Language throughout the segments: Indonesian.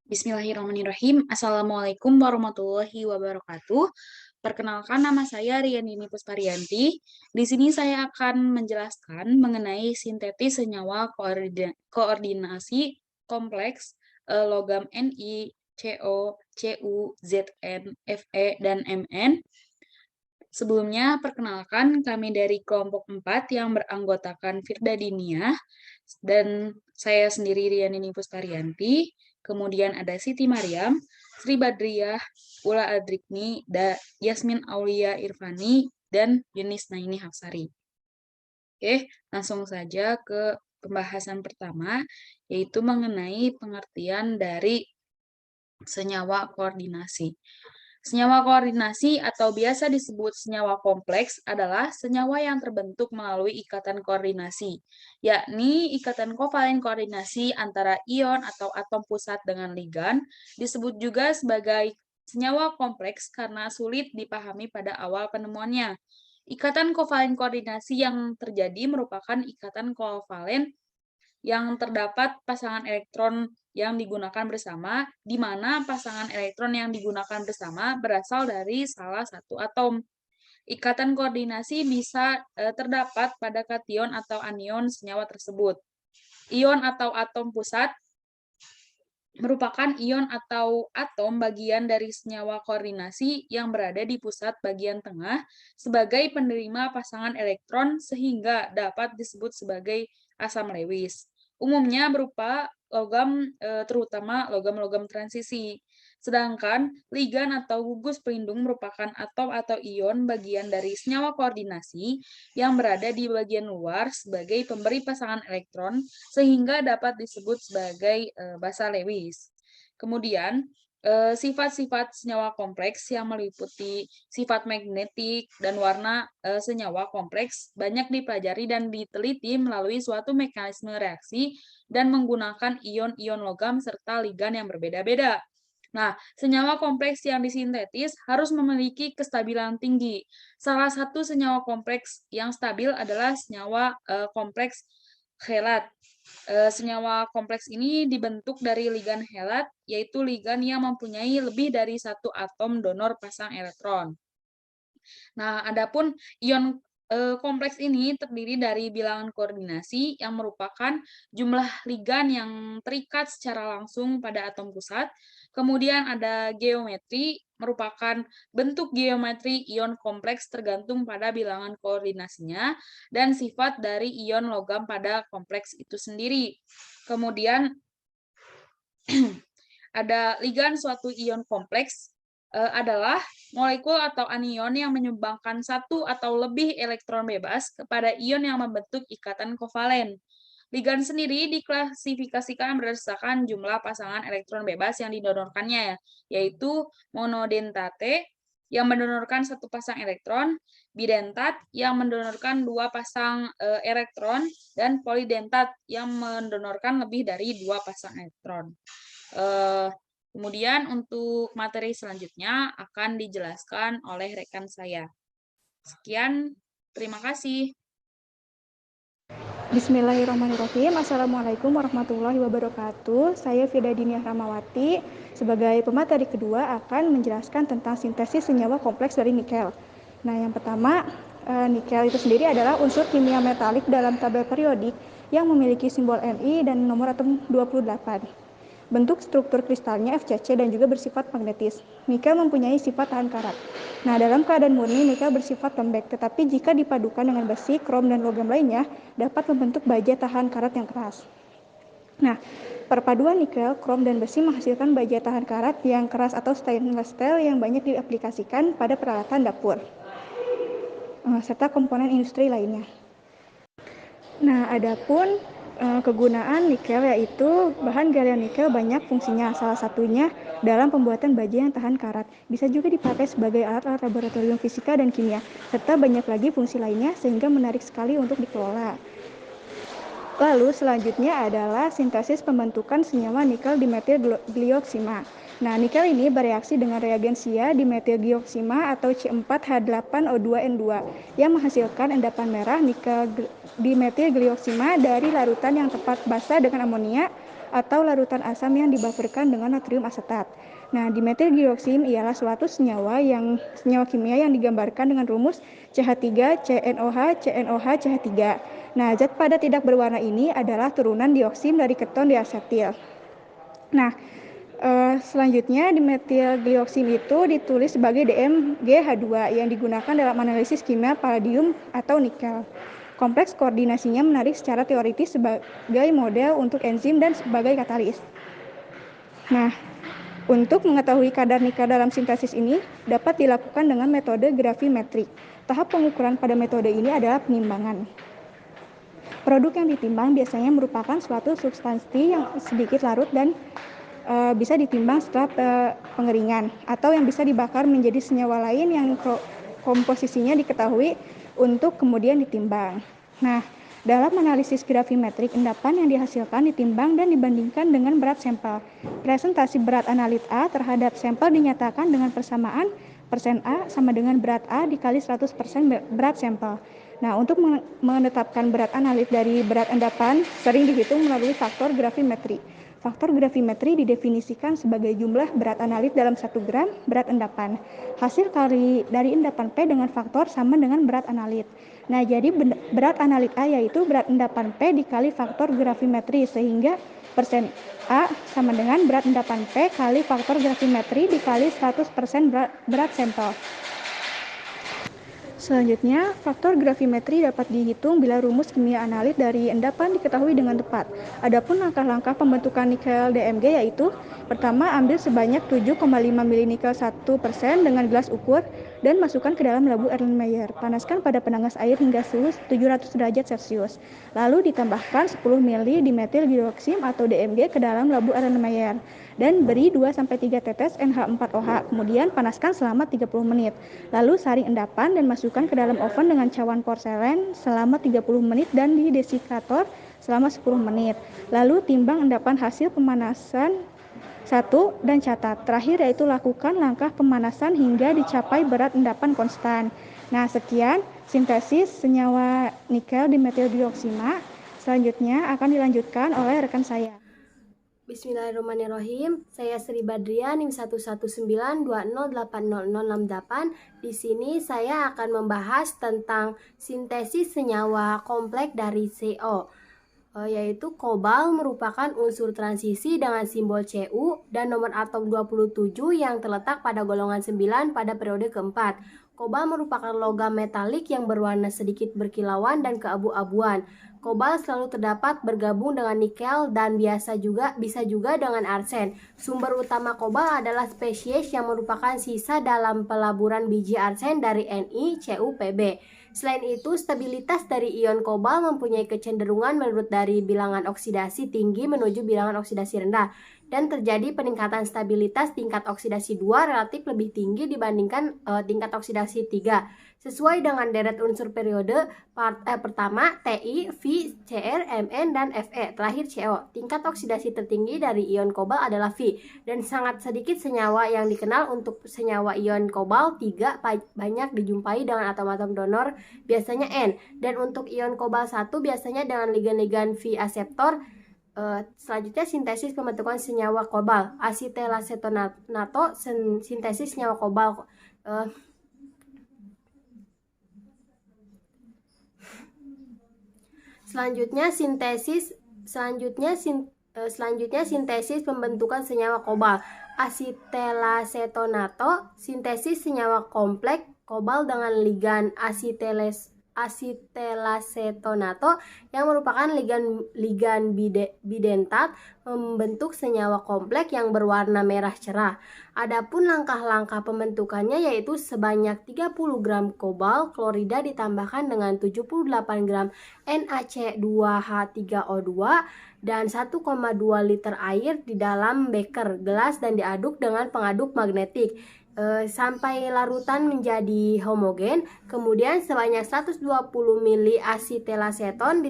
Bismillahirrahmanirrahim. Assalamualaikum warahmatullahi wabarakatuh. Perkenalkan, nama saya Rianini Pusparianti. Di sini saya akan menjelaskan mengenai sintetis senyawa koordinasi kompleks logam Ni, Co, Cu, Zn, Fe, dan Mn. Sebelumnya, perkenalkan kami dari kelompok 4 yang beranggotakan Firda Diniyah, dan saya sendiri Rianini Pusparianti. Kemudian ada Siti Mariam, Sri Badriyah, Ula Adrikni, Yasmin Aulia Irfani, dan Yunis Naini Hafsari. Oke, langsung saja ke pembahasan pertama, yaitu mengenai pengertian dari senyawa koordinasi. Senyawa koordinasi atau biasa disebut senyawa kompleks adalah senyawa yang terbentuk melalui ikatan koordinasi, yakni ikatan kovalen koordinasi antara ion atau atom pusat dengan ligan, disebut juga sebagai senyawa kompleks karena sulit dipahami pada awal penemuannya. Ikatan kovalen koordinasi yang terjadi merupakan ikatan kovalen yang terdapat pasangan elektron yang digunakan bersama, di mana pasangan elektron yang digunakan bersama berasal dari salah satu atom. Ikatan koordinasi bisa terdapat pada kation atau anion senyawa tersebut. Ion atau atom pusat merupakan ion atau atom bagian dari senyawa koordinasi yang berada di pusat bagian tengah sebagai penerima pasangan elektron sehingga dapat disebut sebagai asam Lewis. Umumnya berupa logam, terutama logam-logam transisi. Sedangkan ligan atau gugus pelindung merupakan atom atau ion bagian dari senyawa koordinasi yang berada di bagian luar sebagai pemberi pasangan elektron sehingga dapat disebut sebagai basa Lewis. Kemudian, sifat-sifat senyawa kompleks yang meliputi sifat magnetik dan warna senyawa kompleks banyak dipelajari dan diteliti melalui suatu mekanisme reaksi dan menggunakan ion-ion logam serta ligan yang berbeda-beda. Nah, senyawa kompleks yang disintetis harus memiliki kestabilan tinggi. Salah satu senyawa kompleks yang stabil adalah senyawa kompleks chelat. Senyawa kompleks ini dibentuk dari ligan chelat, yaitu ligan yang mempunyai lebih dari satu atom donor pasang elektron. Nah, adapun ion kompleks ini terdiri dari bilangan koordinasi yang merupakan jumlah ligan yang terikat secara langsung pada atom pusat. Kemudian ada geometri, merupakan bentuk geometri ion kompleks tergantung pada bilangan koordinasinya dan sifat dari ion logam pada kompleks itu sendiri. Kemudian ada ligan suatu ion kompleks adalah molekul atau anion yang menyumbangkan satu atau lebih elektron bebas kepada ion yang membentuk ikatan kovalen. Ligan sendiri diklasifikasikan berdasarkan jumlah pasangan elektron bebas yang didonorkannya, yaitu monodentate yang mendonorkan satu pasang elektron, bidentat yang mendonorkan dua pasang elektron, dan polidentat yang mendonorkan lebih dari dua pasang elektron. Kemudian untuk materi selanjutnya akan dijelaskan oleh rekan saya. Sekian, terima kasih. Bismillahirrahmanirrahim. Assalamualaikum warahmatullahi wabarakatuh. Saya Firda Diniyah Ramawati. Sebagai pemateri kedua akan menjelaskan tentang sintesis senyawa kompleks dari nikel. Nah, yang pertama, nikel itu sendiri adalah unsur kimia metalik dalam tabel periodik yang memiliki simbol Ni dan nomor atom 28. Bentuk struktur kristalnya FCC dan juga bersifat magnetis. Nikel mempunyai sifat tahan karat. Nah, dalam keadaan murni, nikel bersifat lembek, tetapi jika dipadukan dengan besi, krom, dan logam lainnya, dapat membentuk baja tahan karat yang keras. Nah, perpaduan nikel, krom, dan besi menghasilkan baja tahan karat yang keras atau stainless steel yang banyak diaplikasikan pada peralatan dapur, serta komponen industri lainnya. Nah, adapun kegunaan nikel yaitu bahan galian nikel banyak fungsinya, salah satunya dalam pembuatan baja yang tahan karat. Bisa juga dipakai sebagai alat-alat laboratorium fisika dan kimia, serta banyak lagi fungsi lainnya sehingga menarik sekali untuk dikelola. Lalu selanjutnya adalah sintesis pembentukan senyawa nikel dimetil glioksima. Nah, nikel ini bereaksi dengan reagensia dimetilglioksima atau C4H8O2N2 yang menghasilkan endapan merah nikel dimetilglioksima dari larutan yang tepat basah dengan amonia atau larutan asam yang dibufferkan dengan natrium asetat. Nah, dimetilgioksim ialah suatu senyawa kimia yang digambarkan dengan rumus CH3 CNOH CNOH CH3. Nah, zat padat tidak berwarna ini adalah turunan dioksim dari keton diasetil. Nah, selanjutnya dimetilglioksim itu ditulis sebagai DMGH2 yang digunakan dalam analisis kimia palladium atau nikel. Kompleks koordinasinya menarik secara teoritis sebagai model untuk enzim dan sebagai katalis. Nah, untuk mengetahui kadar nikel dalam sintesis ini dapat dilakukan dengan metode gravimetrik. Tahap pengukuran pada metode ini adalah penimbangan. Produk yang ditimbang biasanya merupakan suatu substansi yang sedikit larut dan bisa ditimbang setelah pengeringan, atau yang bisa dibakar menjadi senyawa lain yang komposisinya diketahui untuk kemudian ditimbang. Nah, dalam analisis gravimetrik, endapan yang dihasilkan ditimbang dan dibandingkan dengan berat sampel. Presentasi berat analit A terhadap sampel dinyatakan dengan persamaan persen A sama dengan berat A dikali 100% berat sampel. Nah, untuk menetapkan berat analit dari berat endapan sering dihitung melalui faktor gravimetri. Faktor gravimetri didefinisikan sebagai jumlah berat analit dalam 1 gram berat endapan. Hasil kali dari endapan P dengan faktor sama dengan berat analit. Nah, jadi berat analit A yaitu berat endapan P dikali faktor gravimetri, sehingga persen A sama dengan berat endapan P kali faktor gravimetri dikali 100% berat sampel. Selanjutnya, faktor gravimetri dapat dihitung bila rumus kimia analit dari endapan diketahui dengan tepat. Adapun langkah-langkah pembentukan nikel DMG yaitu: pertama, ambil sebanyak 7,5 ml nikel 1% dengan gelas ukur dan masukkan ke dalam labu Erlenmeyer. Panaskan pada penanggas air hingga suhu 700 derajat Celcius. Lalu ditambahkan 10 ml dimetilgioksim atau DMG ke dalam labu Erlenmeyer dan beri 2-3 tetes NH4OH. Kemudian panaskan selama 30 menit. Lalu saring endapan dan masukkan ke dalam oven dengan cawan porselen selama 30 menit dan di desikator selama 10 menit. Lalu timbang endapan hasil pemanasan 1 dan catat. Terakhir yaitu lakukan langkah pemanasan hingga dicapai berat endapan konstan. Nah, sekian sintesis senyawa nikel dimetilgioksima. Selanjutnya akan dilanjutkan oleh rekan saya. Bismillahirrahmanirrahim. Saya Sri Badrian, NIM 11920808068. Di sini saya akan membahas tentang sintesis senyawa kompleks dari CO, yaitu kobal merupakan unsur transisi dengan simbol Cu dan nomor atom 27 yang terletak pada golongan 9 pada periode keempat. Kobal merupakan logam metalik yang berwarna sedikit berkilauan dan keabu-abuan. Kobal selalu terdapat bergabung dengan nikel dan bisa juga dengan arsen. Sumber utama kobal adalah spesies yang merupakan sisa dalam pelaburan biji arsen dari NiCuPb. Selain itu, stabilitas dari ion kobal mempunyai kecenderungan menurut dari bilangan oksidasi tinggi menuju bilangan oksidasi rendah, dan terjadi peningkatan stabilitas tingkat oksidasi 2 relatif lebih tinggi dibandingkan tingkat oksidasi 3. Sesuai dengan deret unsur periode pertama Ti, V, Cr, Mn, dan Fe, terakhir Co. Tingkat oksidasi tertinggi dari ion kobal adalah V, dan sangat sedikit senyawa yang dikenal untuk senyawa ion kobal 3 banyak dijumpai dengan atom-atom donor, biasanya N, dan untuk ion kobal 1 biasanya dengan ligan-ligan V aseptor. Selanjutnya sintesis pembentukan senyawa kobal. Asitelacetonato sintesis senyawa kobal. Selanjutnya sintesis pembentukan senyawa kobal. Asitelacetonato sintesis senyawa kompleks kobal dengan ligan asitelacetonato yang merupakan ligan bidentat membentuk senyawa kompleks yang berwarna merah cerah. Adapun langkah-langkah pembentukannya yaitu sebanyak 30 gram kobal klorida ditambahkan dengan 78 gram NaC2H3O2 dan 1,2 liter air di dalam beker gelas dan diaduk dengan pengaduk magnetik sampai larutan menjadi homogen. Kemudian sebanyak 120 ml asitelaceton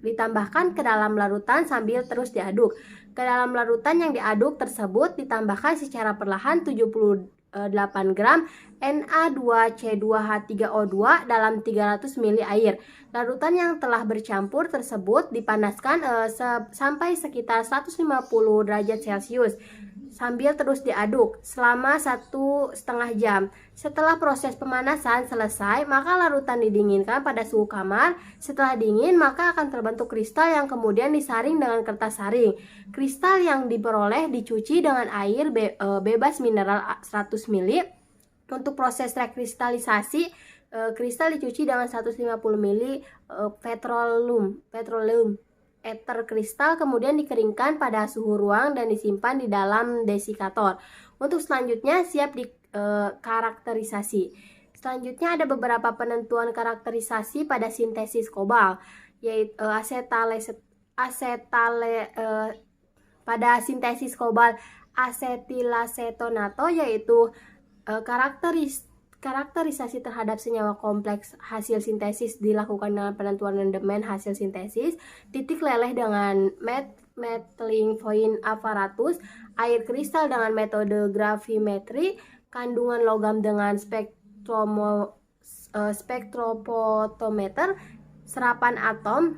ditambahkan ke dalam larutan sambil terus diaduk. Ke dalam larutan yang diaduk tersebut ditambahkan secara perlahan 70 8 gram Na2C2H3O2 dalam 300 ml air. Larutan yang telah bercampur tersebut dipanaskan sampai sekitar 150 derajat Celcius sambil terus diaduk selama 1,5 jam. Setelah proses pemanasan selesai, maka larutan didinginkan pada suhu kamar. Setelah dingin, maka akan terbentuk kristal yang kemudian disaring dengan kertas saring. Kristal yang diperoleh dicuci dengan air bebas mineral 100 ml. Untuk proses rekristalisasi, kristal dicuci dengan 150 ml petroleum ether kristal, kemudian dikeringkan pada suhu ruang dan disimpan di dalam desikator. Untuk selanjutnya siap di karakterisasi. Selanjutnya ada beberapa penentuan karakterisasi pada sintesis kobal, yaitu pada sintesis kobal asetilacetonato, yaitu karakterisasi terhadap senyawa kompleks hasil sintesis dilakukan dengan penentuan rendemen hasil sintesis, titik leleh dengan melting point apparatus, air kristal dengan metode gravimetri, kandungan logam dengan spektrofotometer, serapan atom,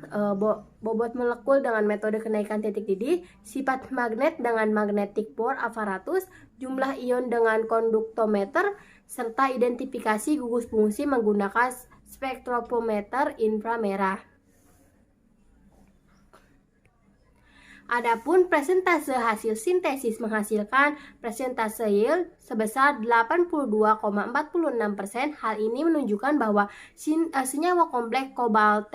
bobot molekul dengan metode kenaikan titik didih, sifat magnet dengan magnetic bore apparatus, jumlah ion dengan konduktometer, serta identifikasi gugus fungsi menggunakan spektrofotometer inframerah. Adapun presentase hasil sintesis menghasilkan presentase yield sebesar 82,46%. Hal ini menunjukkan bahwa senyawa kompleks kobalt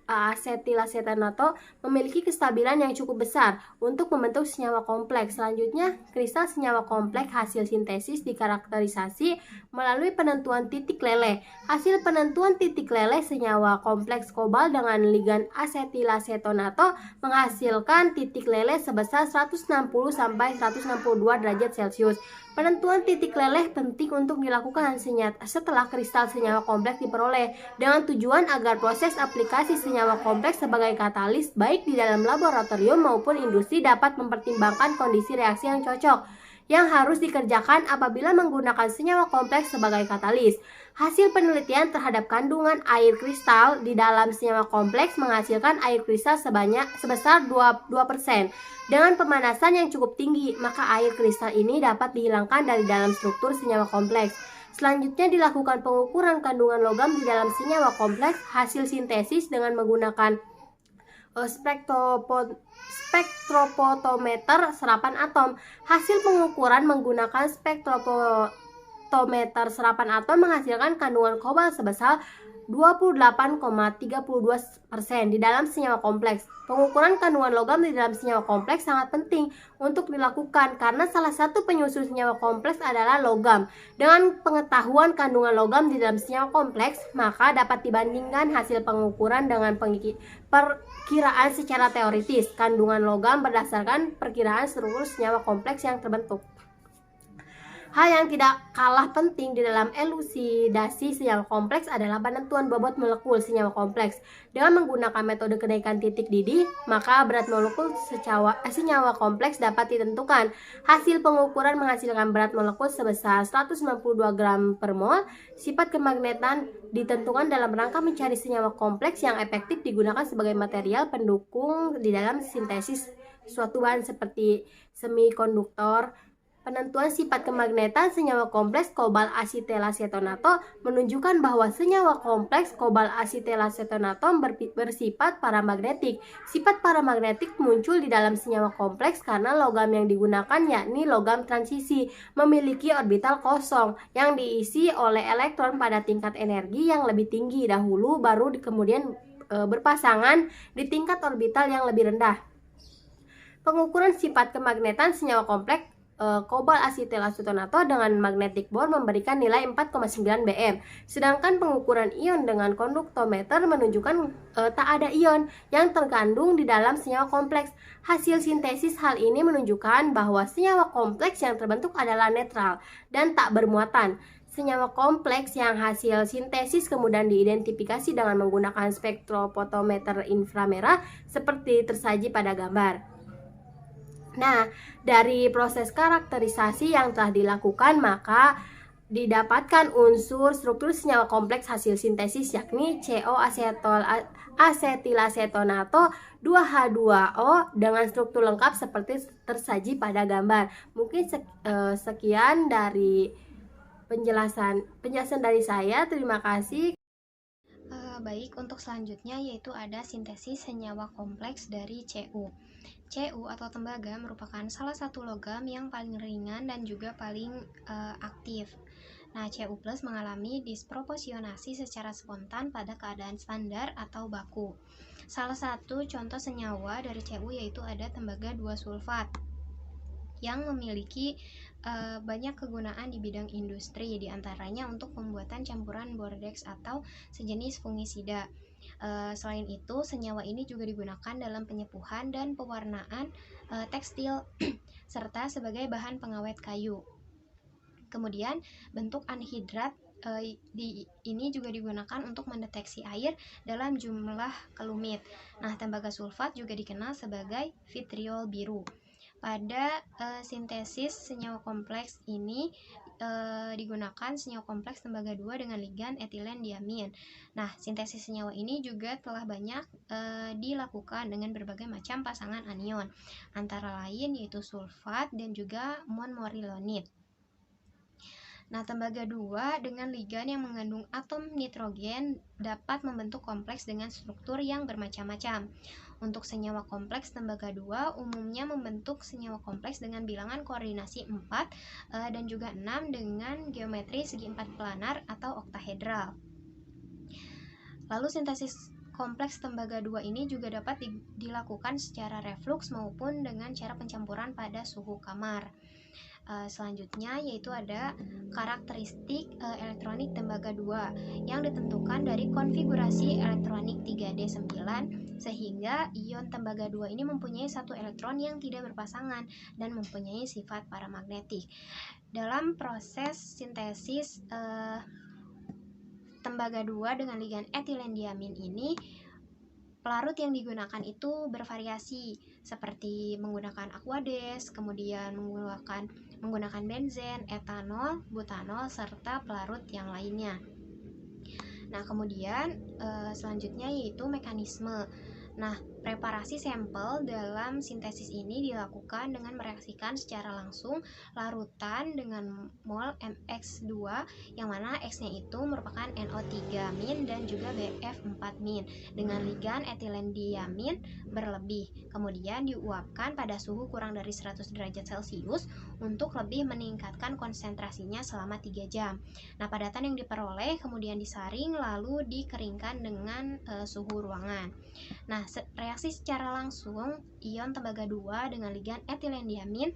asetilacetonato memiliki kestabilan yang cukup besar untuk membentuk senyawa kompleks. Selanjutnya, kristal senyawa kompleks hasil sintesis dikarakterisasi melalui penentuan titik leleh. Hasil penentuan titik leleh senyawa kompleks kobalt dengan ligan asetilacetonato menghasilkan titik leleh sebesar 160 sampai 162 derajat Celcius. Penentuan titik leleh penting untuk dilakukan setelah kristal senyawa kompleks diperoleh, dengan tujuan agar proses aplikasi senyawa kompleks sebagai katalis baik di dalam laboratorium maupun industri dapat mempertimbangkan kondisi reaksi yang cocok yang harus dikerjakan apabila menggunakan senyawa kompleks sebagai katalis. Hasil penelitian terhadap kandungan air kristal di dalam senyawa kompleks menghasilkan air kristal sebesar 2%. Dengan pemanasan yang cukup tinggi, maka air kristal ini dapat dihilangkan dari dalam struktur senyawa kompleks. Selanjutnya dilakukan pengukuran kandungan logam di dalam senyawa kompleks hasil sintesis dengan menggunakan spektrofotometer serapan atom. Hasil pengukuran menggunakan spektrofotometer serapan atom menghasilkan kandungan kobalt sebesar 28,32% di dalam senyawa kompleks. Pengukuran kandungan logam di dalam senyawa kompleks sangat penting untuk dilakukan karena salah satu penyusun senyawa kompleks adalah logam. Dengan pengetahuan kandungan logam di dalam senyawa kompleks, maka dapat dibandingkan hasil pengukuran dengan perkiraan secara teoritis kandungan logam berdasarkan perkiraan seluruh senyawa kompleks yang terbentuk. Hal yang tidak kalah penting di dalam elusidasi senyawa kompleks adalah penentuan bobot molekul senyawa kompleks. Dengan menggunakan metode kenaikan titik didih, maka berat molekul senyawa kompleks dapat ditentukan. Hasil pengukuran menghasilkan berat molekul sebesar 192 gram per mol. Sifat kemagnetan ditentukan dalam rangka mencari senyawa kompleks yang efektif digunakan sebagai material pendukung di dalam sintesis suatu bahan seperti semikonduktor. Penentuan sifat kemagnetan senyawa kompleks kobalt asetilacetonato menunjukkan bahwa senyawa kompleks kobalt asetilacetonato bersifat paramagnetik. Sifat paramagnetik muncul di dalam senyawa kompleks karena logam yang digunakan yakni logam transisi memiliki orbital kosong yang diisi oleh elektron pada tingkat energi yang lebih tinggi dahulu baru kemudian berpasangan di tingkat orbital yang lebih rendah. Pengukuran sifat kemagnetan senyawa kompleks kobalt asetilacetonato dengan magnetic bore memberikan nilai 4,9 bm. Sedangkan pengukuran ion dengan konduktometer menunjukkan tak ada ion yang terkandung di dalam senyawa kompleks. Hasil sintesis hal ini menunjukkan bahwa senyawa kompleks yang terbentuk adalah netral dan tak bermuatan. Senyawa kompleks yang hasil sintesis kemudian diidentifikasi dengan menggunakan spektrofotometer inframerah seperti tersaji pada gambar. Nah, dari proses karakterisasi yang telah dilakukan, maka didapatkan unsur struktur senyawa kompleks hasil sintesis, yakni CO asetilacetonato 2H2O dengan struktur lengkap seperti tersaji pada gambar. Mungkin sekian dari penjelasan dari saya. Terima kasih. Baik, untuk selanjutnya yaitu ada sintesis senyawa kompleks dari Cu. Cu atau tembaga merupakan salah satu logam yang paling ringan dan juga paling aktif. Nah, Cu+ mengalami disproporsionasi secara spontan pada keadaan standar atau baku. Salah satu contoh senyawa dari Cu yaitu ada tembaga 2-sulfat yang memiliki banyak kegunaan di bidang industri, diantaranya untuk pembuatan campuran bordex atau sejenis fungisida. Selain itu, senyawa ini juga digunakan dalam penyepuhan dan pewarnaan tekstil serta sebagai bahan pengawet kayu. Kemudian, bentuk anhidrat ini juga digunakan untuk mendeteksi air dalam jumlah kelumit. Nah, tembaga sulfat juga dikenal sebagai vitriol biru. Pada sintesis senyawa kompleks ini digunakan senyawa kompleks tembaga 2 dengan ligan etilen diamin. Nah, sintesis senyawa ini juga telah banyak dilakukan dengan berbagai macam pasangan anion, antara lain yaitu sulfat dan juga monomerilonit. Nah, tembaga 2 dengan ligan yang mengandung atom nitrogen dapat membentuk kompleks dengan struktur yang bermacam-macam. Untuk senyawa kompleks tembaga 2 umumnya membentuk senyawa kompleks dengan bilangan koordinasi 4 dan juga 6 dengan geometri segi 4 planar atau oktahedral. Lalu sintesis kompleks tembaga 2 ini juga dapat dilakukan secara refluks maupun dengan cara pencampuran pada suhu kamar. Selanjutnya yaitu ada karakteristik elektronik tembaga 2 yang ditentukan dari konfigurasi elektronik 3D9 sehingga ion tembaga 2 ini mempunyai satu elektron yang tidak berpasangan dan mempunyai sifat paramagnetik. Dalam proses sintesis tembaga 2 dengan ligan etilen diamin ini, pelarut yang digunakan itu bervariasi seperti menggunakan aqueous, kemudian menggunakan benzen, etanol, butanol, serta pelarut yang lainnya. Nah, kemudian selanjutnya yaitu mekanisme. Nah, preparasi sampel dalam sintesis ini dilakukan dengan mereaksikan secara langsung larutan dengan mol MX2 yang mana X-nya itu merupakan NO3- dan juga BF4- dengan ligan etilen diamin berlebih. Kemudian diuapkan pada suhu kurang dari 100 derajat Celcius untuk lebih meningkatkan konsentrasinya selama 3 jam. Nah, padatan yang diperoleh kemudian disaring lalu dikeringkan dengan suhu ruangan. Nah, reaksi secara langsung ion tembaga 2 dengan ligan etilen diamin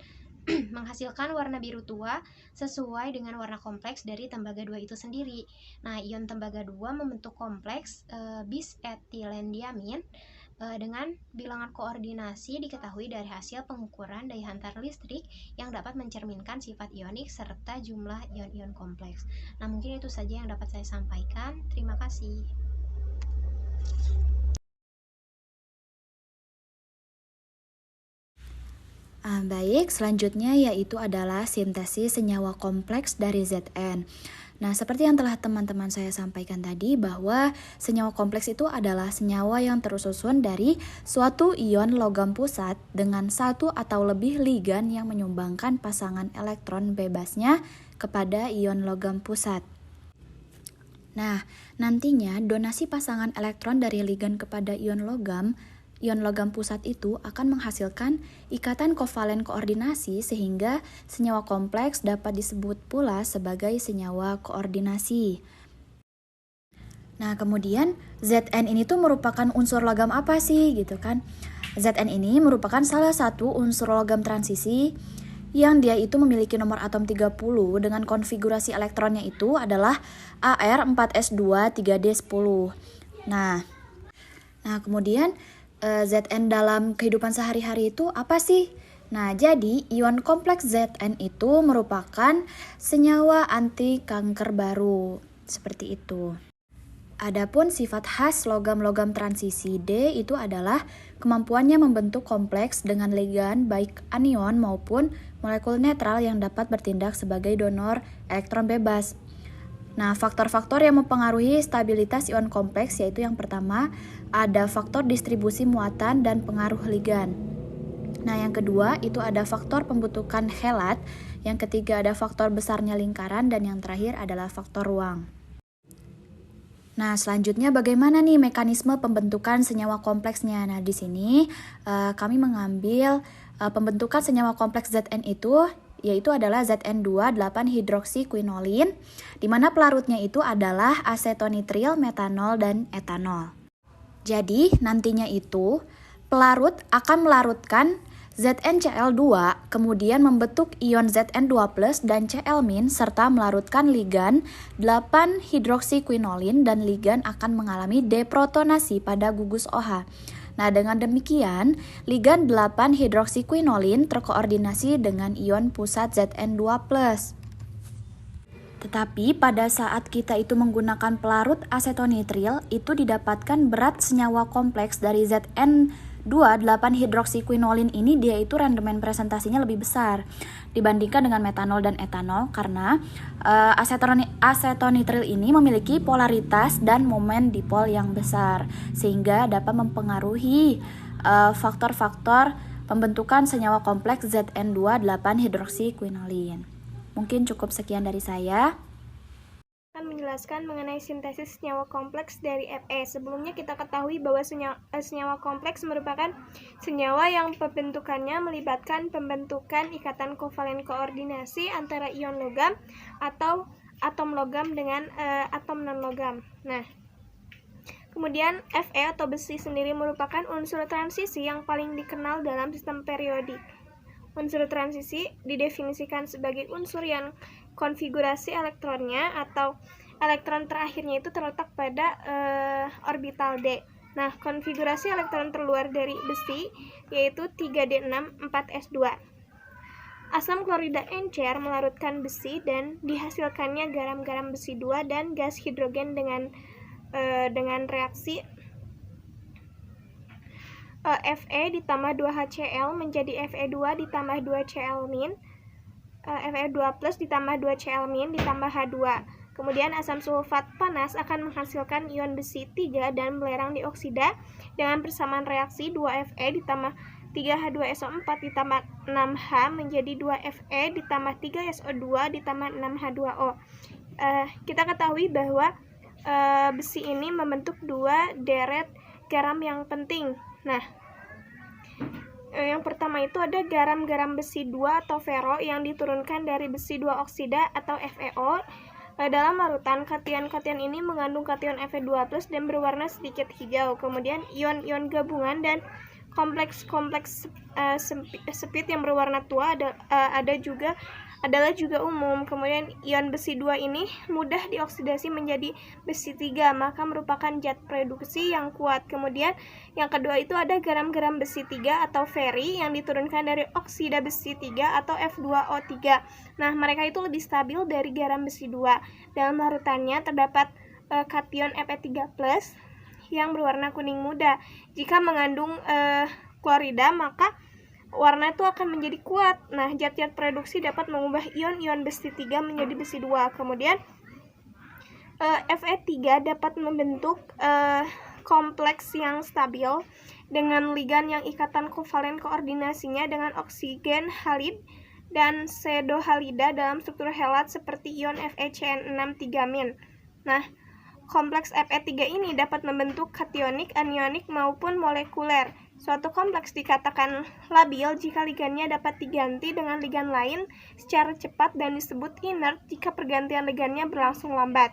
menghasilkan warna biru tua sesuai dengan warna kompleks dari tembaga 2 itu sendiri. Nah, ion tembaga 2 membentuk kompleks bis etilen diamin dengan bilangan koordinasi diketahui dari hasil pengukuran daya hantar listrik yang dapat mencerminkan sifat ionik serta jumlah ion-ion kompleks. Nah, mungkin itu saja yang dapat saya sampaikan. Terima kasih. Baik, selanjutnya yaitu adalah sintesis senyawa kompleks dari Zn. Nah, seperti yang telah teman-teman saya sampaikan tadi bahwa senyawa kompleks itu adalah senyawa yang tersusun dari suatu ion logam pusat dengan satu atau lebih ligan yang menyumbangkan pasangan elektron bebasnya kepada ion logam pusat. Nah, nantinya donasi pasangan elektron dari ligan kepada ion logam pusat itu akan menghasilkan ikatan kovalen koordinasi sehingga senyawa kompleks dapat disebut pula sebagai senyawa koordinasi. Nah, kemudian Zn ini tuh merupakan unsur logam apa sih gitu kan? Zn ini merupakan salah satu unsur logam transisi yang dia itu memiliki nomor atom 30 dengan konfigurasi elektronnya itu adalah Ar4s2 3d10. Nah, kemudian Zn dalam kehidupan sehari-hari itu apa sih? Nah, jadi ion kompleks Zn itu merupakan senyawa anti kanker baru. Seperti itu. Adapun sifat khas logam-logam transisi D itu adalah kemampuannya membentuk kompleks dengan ligan baik anion maupun molekul netral yang dapat bertindak sebagai donor elektron bebas. Nah, faktor-faktor yang mempengaruhi stabilitas ion kompleks yaitu yang pertama, ada faktor distribusi muatan dan pengaruh ligan. Nah, yang kedua itu ada faktor pembentukan chelat, yang ketiga ada faktor besarnya lingkaran, dan yang terakhir adalah faktor ruang. Nah, selanjutnya bagaimana nih mekanisme pembentukan senyawa kompleksnya? Nah, di sini kami mengambil pembentukan senyawa kompleks Zn itu yaitu adalah Zn2 8-hidroksiquinolin, di mana pelarutnya itu adalah asetonitril, metanol, dan etanol. Jadi, nantinya itu pelarut akan melarutkan ZnCl2, kemudian membentuk ion Zn2+ dan Cl- serta melarutkan ligan 8-hidroksiquinolin dan ligan akan mengalami deprotonasi pada gugus OH. Nah, dengan demikian, ligan 8-hidroksiquinolin terkoordinasi dengan ion pusat Zn2+. Tetapi pada saat kita itu menggunakan pelarut asetonitril, itu didapatkan berat senyawa kompleks dari Zn2 8-hidroksiquinolin ini dia itu rendemen presentasinya lebih besar dibandingkan dengan metanol dan etanol karena asetonitril ini memiliki polaritas dan momen dipol yang besar sehingga dapat mempengaruhi faktor-faktor pembentukan senyawa kompleks Zn2 8-hidroksiquinolin. Mungkin cukup sekian dari saya. Akan menjelaskan mengenai sintesis senyawa kompleks dari Fe. Sebelumnya kita ketahui bahwa senyawa kompleks merupakan senyawa yang pembentukannya melibatkan pembentukan ikatan kovalen koordinasi antara ion logam atau atom logam dengan atom non-logam. Nah, kemudian Fe atau besi sendiri merupakan unsur transisi yang paling dikenal dalam sistem periodik. Unsur transisi didefinisikan sebagai unsur yang konfigurasi elektronnya atau elektron terakhirnya itu terletak pada orbital D. Nah, konfigurasi elektron terluar dari besi yaitu 3D6 4S2. Asam klorida encer melarutkan besi dan dihasilkannya garam-garam besi 2 dan gas hidrogen dengan reaksi Fe ditambah 2HCl menjadi Fe2 ditambah 2Cl-, Fe2 plus ditambah 2Cl- ditambah H2. Kemudian asam sulfat panas akan menghasilkan ion besi 3 dan belerang dioksida dengan persamaan reaksi 2Fe ditambah 3H2SO4 ditambah 6H menjadi 2Fe ditambah 3SO2 ditambah 6H2O. Kita ketahui bahwa besi ini membentuk 2 deret garam yang penting. Nah, yang pertama itu ada garam-garam besi 2 atau fero yang diturunkan dari besi 2 oksida atau FeO. Dalam larutan, kation-kation ini mengandung kation Fe2+ dan berwarna sedikit hijau. Kemudian ion-ion gabungan dan kompleks-kompleks sempit yang berwarna tua adalah juga umum. Kemudian ion besi 2 ini mudah dioksidasi menjadi besi 3, maka merupakan zat reduksi yang kuat. Kemudian yang kedua itu ada garam-garam besi 3 atau feri yang diturunkan dari oksida besi 3 atau F2O3. Nah, mereka itu lebih stabil dari garam besi 2. Dalam larutannya terdapat kation Fe3+ yang berwarna kuning muda. Jika mengandung klorida, maka warna itu akan menjadi kuat. Nah, zat-zat reduksi dapat mengubah ion-ion besi 3 menjadi besi 2. Kemudian Fe3 dapat membentuk kompleks yang stabil dengan ligan yang ikatan kovalen koordinasinya dengan oksigen halid dan pseudohalida dalam struktur helat seperti ion FeCN6 3-. Nah, kompleks Fe3 ini dapat membentuk kationik, anionik maupun molekuler. Suatu kompleks dikatakan labil jika ligannya dapat diganti dengan ligan lain secara cepat dan disebut inert jika pergantian ligannya berlangsung lambat.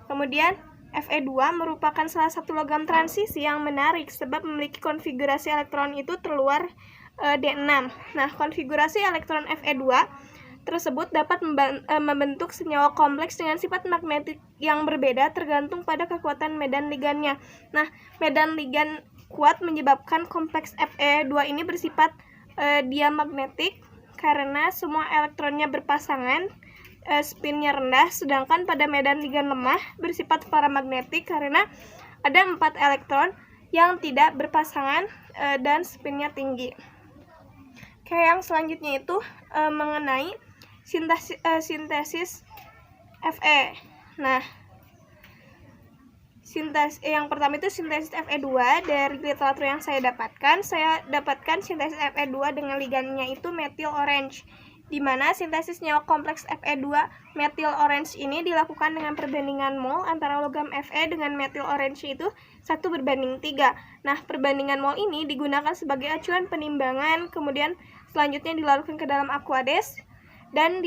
Kemudian Fe2 merupakan salah satu logam transisi yang menarik sebab memiliki konfigurasi elektron itu terluar D6. Nah, konfigurasi elektron Fe2 tersebut dapat membentuk senyawa kompleks dengan sifat magnetik yang berbeda tergantung pada kekuatan medan ligannya. Nah, medan ligan kuat menyebabkan kompleks Fe2 ini bersifat diamagnetik karena semua elektronnya berpasangan, spinnya rendah, sedangkan pada medan ligan lemah bersifat paramagnetik karena ada 4 elektron yang tidak berpasangan, dan spinnya tinggi. Oke, yang selanjutnya itu mengenai sintesis Fe. Nah, yang pertama itu sintesis Fe2 dari literatur yang saya dapatkan. Saya dapatkan sintesis Fe2 dengan ligannya itu methyl orange, di mana sintesis senyawa kompleks Fe2 methyl orange ini dilakukan dengan perbandingan mol antara logam Fe dengan methyl orange itu 1:3. Nah, perbandingan mol ini digunakan sebagai acuan penimbangan, kemudian selanjutnya dilarutkan ke dalam aqueous dan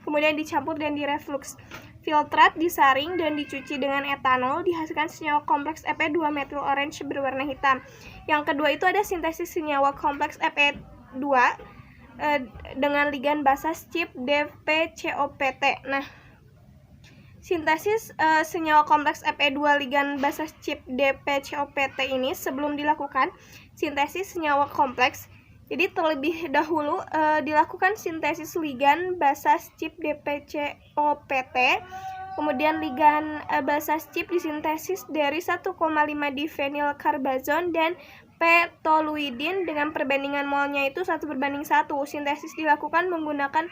kemudian dicampur dan direflux. Filtrat, disaring, dan dicuci dengan etanol, dihasilkan senyawa kompleks Fe2 methyl orange berwarna hitam. Yang kedua itu ada sintesis senyawa kompleks Fe2 dengan ligan basa CYP DPCOPT. Nah, sintesis senyawa kompleks Fe2 ligan basa CYP DPCOPT ini sebelum dilakukan sintesis senyawa kompleks, jadi terlebih dahulu dilakukan sintesis ligan basa CYP DPCOPT, kemudian ligan basa CYP disintesis dari 1,5 diphenylcarbazone dan petoluidin dengan perbandingan molnya itu 1:1. Sintesis dilakukan menggunakan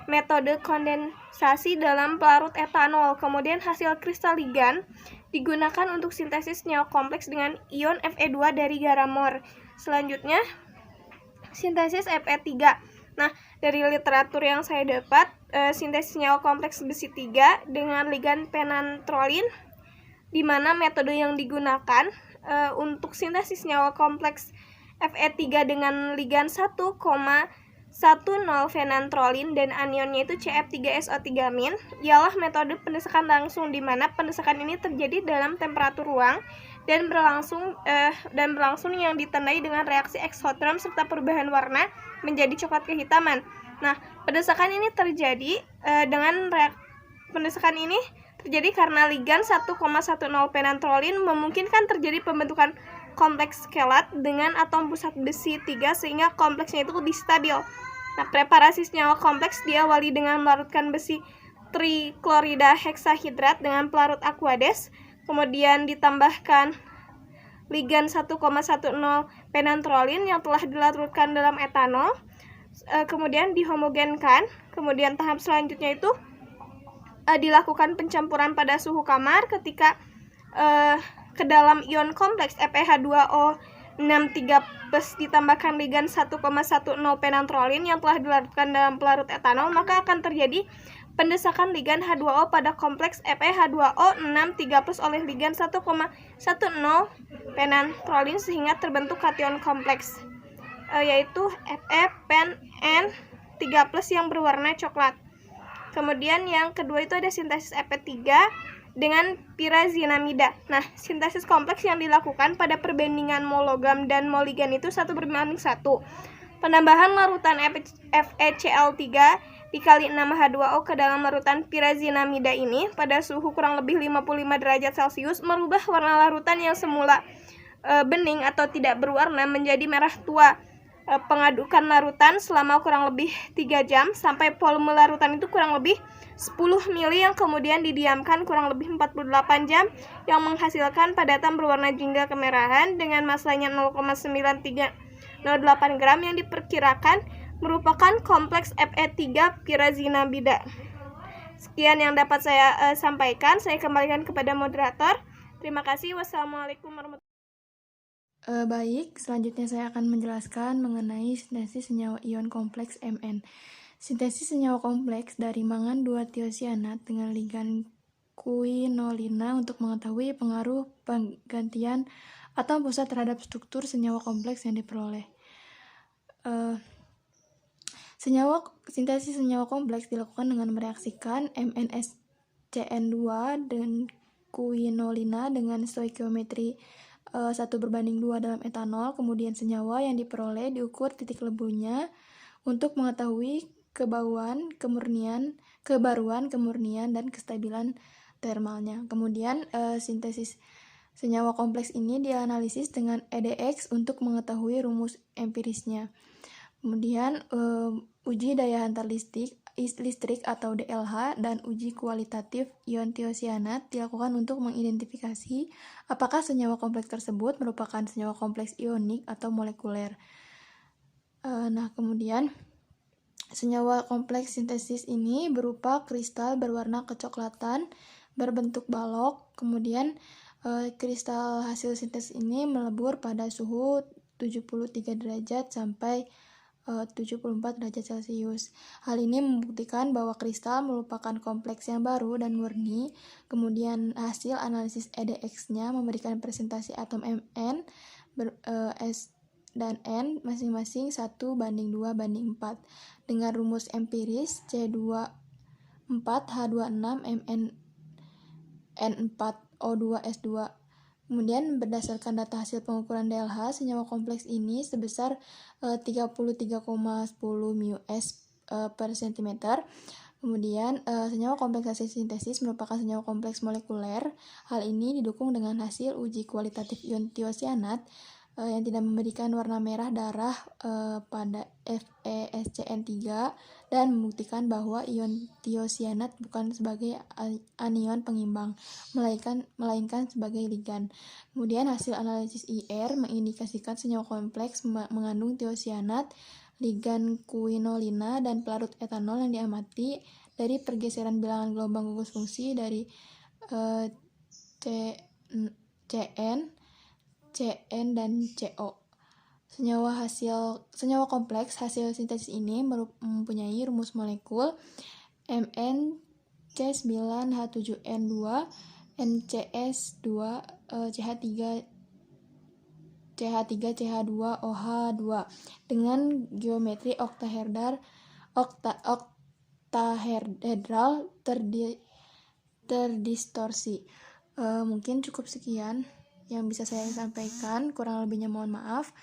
metode kondensasi dalam pelarut etanol. Kemudian hasil kristal ligan digunakan untuk sintesis senyawa kompleks dengan ion Fe2 dari garamor. Selanjutnya sintesis Fe3. Nah, dari literatur yang saya dapat, sintesis senyawa kompleks besi 3 dengan ligan penantrolin, di mana metode yang digunakan untuk sintesis senyawa kompleks Fe3 dengan ligan 1,10 phenantrolin dan anionnya itu CF3SO3- ialah metode pendesakan langsung, di mana pendesakan ini terjadi dalam temperatur ruang dan berlangsung yang ditandai dengan reaksi eksoterm serta perubahan warna menjadi coklat kehitaman. Nah, pendesakan ini terjadi karena ligan 1,10 phenantrolin memungkinkan terjadi pembentukan kompleks kelat dengan atom pusat besi 3 sehingga kompleksnya itu lebih stabil. Nah, preparasi senyawa kompleks diawali dengan melarutkan besi triklorida heksahidrat dengan pelarut aqueous, kemudian ditambahkan ligan 1,10 phenantrolin yang telah dilarutkan dalam etanol, kemudian dihomogenkan. Kemudian tahap selanjutnya itu dilakukan pencampuran pada suhu kamar ketika ke dalam ion kompleks FeH2O63+ ditambahkan ligan 1,10 phenantrolin yang telah dilarutkan dalam pelarut etanol, maka akan terjadi pendesakan ligan H2O pada kompleks FeH2O63+ oleh ligan 1,10 phenantrolin sehingga terbentuk kation kompleks, yaitu FePen-N3+ yang berwarna coklat. Kemudian yang kedua itu ada sintesis Fe3 dengan pirazinamida. Nah, sintesis kompleks yang dilakukan pada perbandingan mol logam dan mol ligan itu 1:1. Penambahan larutan FeCl3 dikali 6H2O ke dalam larutan pirazinamida ini pada suhu kurang lebih 55 derajat Celcius merubah warna larutan yang semula bening atau tidak berwarna menjadi merah tua. Pengadukan larutan selama kurang lebih 3 jam sampai volume larutan itu kurang lebih 10 mili yang kemudian didiamkan kurang lebih 48 jam yang menghasilkan padatan berwarna jingga kemerahan dengan masanya 0,9308 gram yang diperkirakan merupakan kompleks Fe3 pirazinamida. Sekian yang dapat saya sampaikan. Saya kembalikan kepada moderator. Terima kasih. Wassalamualaikum warahmatullahi wabarakatuh. Baik, selanjutnya saya akan menjelaskan mengenai sintesis senyawa ion kompleks Mn. Sintesis senyawa kompleks dari mangan 2-tiosianat dengan ligan quinolina untuk mengetahui pengaruh penggantian atom pusat terhadap struktur senyawa kompleks yang diperoleh. Sintesis senyawa kompleks dilakukan dengan mereaksikan MnSCN2 dan quinolina dengan stoikiometri 1:2 dalam etanol. Kemudian senyawa yang diperoleh diukur titik lebunya untuk mengetahui kebaruan, kemurnian, dan kestabilan termalnya. Kemudian sintesis senyawa kompleks ini dianalisis dengan EDX untuk mengetahui rumus empirisnya. Kemudian uji daya hantar listrik atau DLH, dan uji kualitatif ion tiosianat dilakukan untuk mengidentifikasi apakah senyawa kompleks tersebut merupakan senyawa kompleks ionik atau molekuler. Nah, kemudian senyawa kompleks sintesis ini berupa kristal berwarna kecoklatan berbentuk balok. Kemudian kristal hasil sintesis ini melebur pada suhu 73 derajat sampai 74 derajat Celcius. Hal ini membuktikan bahwa kristal merupakan kompleks yang baru dan murni. Kemudian hasil analisis EDX-nya memberikan presentasi atom Mn, S dan N masing-masing 1:2:4 dengan rumus empiris C24H26 Mn N4O2S2. Kemudian berdasarkan data hasil pengukuran DLH, senyawa kompleks ini sebesar 33,10 μs per cm. Kemudian senyawa kompleks hasil sintesis merupakan senyawa kompleks molekuler. Hal ini didukung dengan hasil uji kualitatif ion tiosianat yang tidak memberikan warna merah darah pada FeSCN3 dan membuktikan bahwa ion tiosianat bukan sebagai anion pengimbang, melainkan sebagai ligan. Kemudian hasil analisis IR mengindikasikan senyawa kompleks mengandung tiosianat, ligan quinolina, dan pelarut etanol yang diamati dari pergeseran bilangan gelombang gugus fungsi dari CN, dan CO. Senyawa kompleks hasil sintesis ini mempunyai rumus molekul MnC9H7N2 NCS2 CH3CH2OH2 dengan geometri oktahedral terdistorsi. Mungkin cukup sekian yang bisa saya sampaikan, kurang lebihnya mohon maaf.